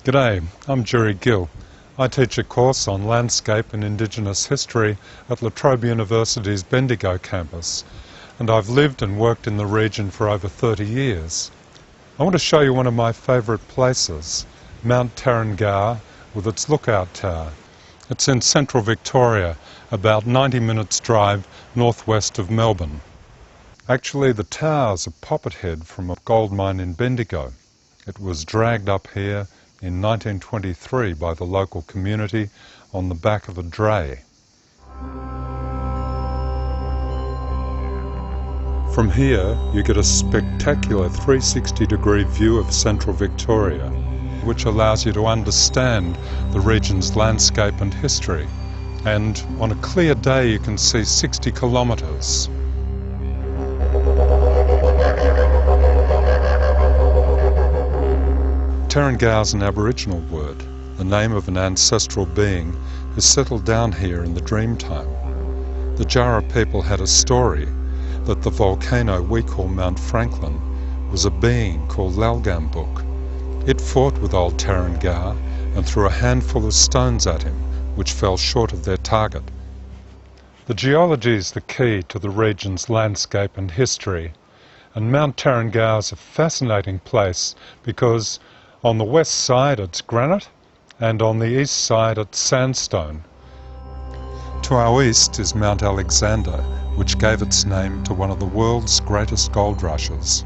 G'day, I'm Jerry Gill. I teach a course on landscape and Indigenous history at La Trobe University's Bendigo campus, and I've lived and worked in the region for over 30 years. I want to show you one of my favourite places, Mount Tarrangower with its lookout tower. It's in central Victoria, about 90 minutes drive northwest of Melbourne. Actually, the tower's a poppet head from a gold mine in Bendigo. It was dragged up here in 1923 by the local community on the back of a dray. From here you get a spectacular 360-degree view of central Victoria, which allows you to understand the region's landscape and history. And on a clear day you can see 60 kilometres. Tarrangower's an Aboriginal word, the name of an ancestral being who settled down here in the Dreamtime. The Jaara people had a story that the volcano we call Mount Franklin was a being called Lalgambuk. It fought with old Tarrangower and threw a handful of stones at him, which fell short of their target. The geology is the key to the region's landscape and history, and Mount Tarrangower is a fascinating place because on the west side it's granite, and on the east side it's sandstone. To our east is Mount Alexander, which gave its name to one of the world's greatest gold rushes.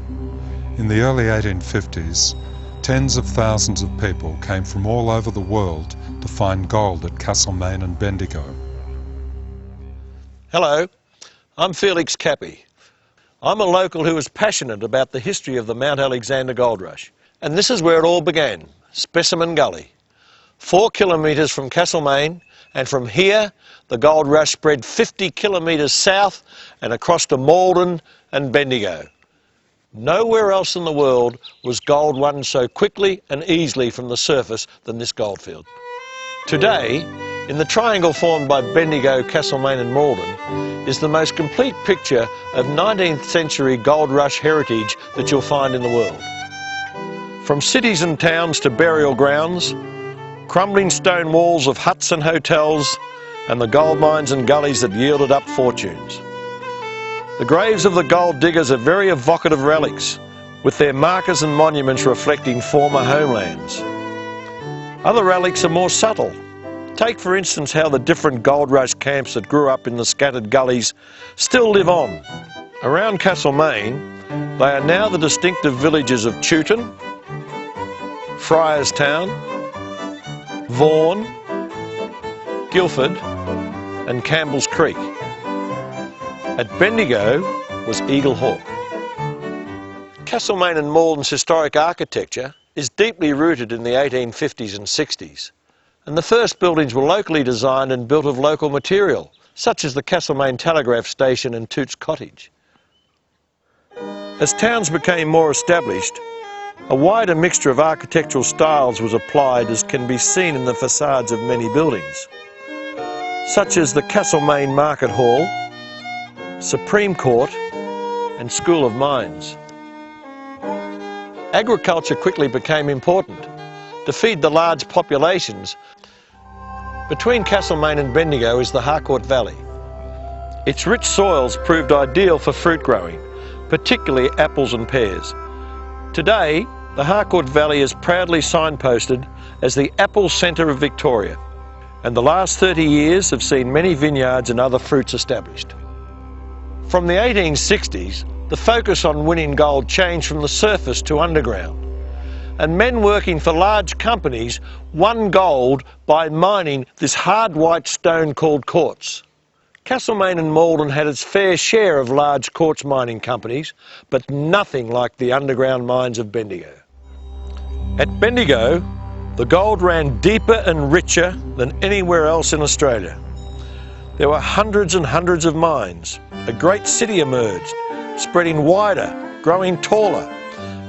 In the early 1850s, tens of thousands of people came from all over the world to find gold at Castlemaine and Bendigo. Hello, I'm Felix Cappy. I'm a local who is passionate about the history of the Mount Alexander Gold Rush. And this is where it all began, Specimen Gully. 4 kilometres from Castlemaine, and from here the gold rush spread 50 kilometres south and across to Maldon and Bendigo. Nowhere else in the world was gold won so quickly and easily from the surface than this goldfield. Today, in the triangle formed by Bendigo, Castlemaine and Maldon, is the most complete picture of 19th century gold rush heritage that you'll find in the world. From cities and towns to burial grounds, crumbling stone walls of huts and hotels, and the gold mines and gullies that yielded up fortunes. The graves of the gold diggers are very evocative relics, with their markers and monuments reflecting former homelands. Other relics are more subtle. Take for instance how the different gold rush camps that grew up in the scattered gullies still live on. Around Castlemaine, they are now the distinctive villages of Chewton, Friarstown, Vaughan, Guildford and Campbell's Creek. At Bendigo was Eagle Hawk. Castlemaine and Maldon's historic architecture is deeply rooted in the 1850s and 60s, and the first buildings were locally designed and built of local material, such as the Castlemaine Telegraph Station and Toots Cottage. As towns became more established, a wider mixture of architectural styles was applied, as can be seen in the facades of many buildings, such as the Castlemaine Market Hall, Supreme Court and School of Mines. Agriculture quickly became important to feed the large populations. Between Castlemaine and Bendigo is the Harcourt Valley. Its rich soils proved ideal for fruit growing, particularly apples and pears. Today, the Harcourt Valley is proudly signposted as the apple centre of Victoria, and the last 30 years have seen many vineyards and other fruits established. From the 1860s, the focus on winning gold changed from the surface to underground, and men working for large companies won gold by mining this hard white stone called quartz. Castlemaine and Maldon had its fair share of large quartz mining companies, but nothing like the underground mines of Bendigo. At Bendigo, the gold ran deeper and richer than anywhere else in Australia. There were hundreds and hundreds of mines. A great city emerged, spreading wider, growing taller,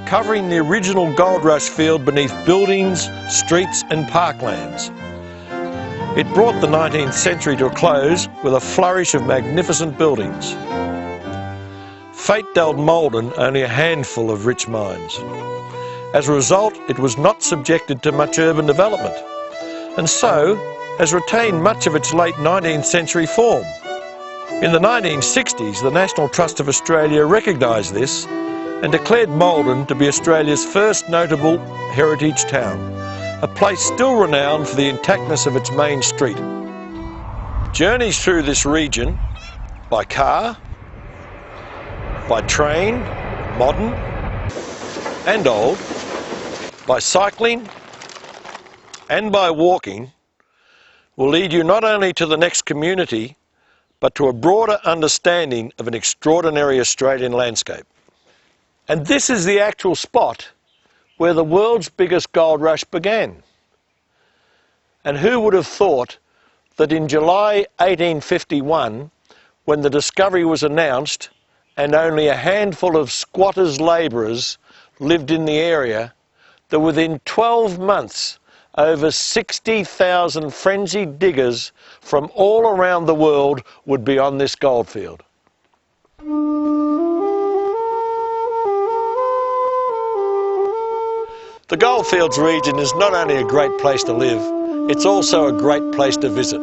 covering the original gold rush field beneath buildings, streets and parklands. It brought the 19th century to a close with a flourish of magnificent buildings. Fate dealt Maldon only a handful of rich mines. As a result, it was not subjected to much urban development, and so has retained much of its late 19th century form. In the 1960s, the National Trust of Australia recognised this and declared Maldon to be Australia's first notable heritage town, a place still renowned for the intactness of its main street. Journeys through this region by car, by train, modern and old, by cycling and by walking will lead you not only to the next community but to a broader understanding of an extraordinary Australian landscape. And this is the actual spot where the world's biggest gold rush began. And who would have thought that in July 1851, when the discovery was announced and only a handful of squatters' labourers lived in the area, that within 12 months over 60,000 frenzied diggers from all around the world would be on this goldfield. The Goldfields region is not only a great place to live, it's also a great place to visit.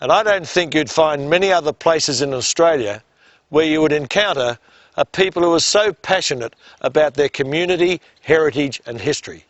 And I don't think you'd find many other places in Australia where you would encounter a people who are so passionate about their community, heritage and history.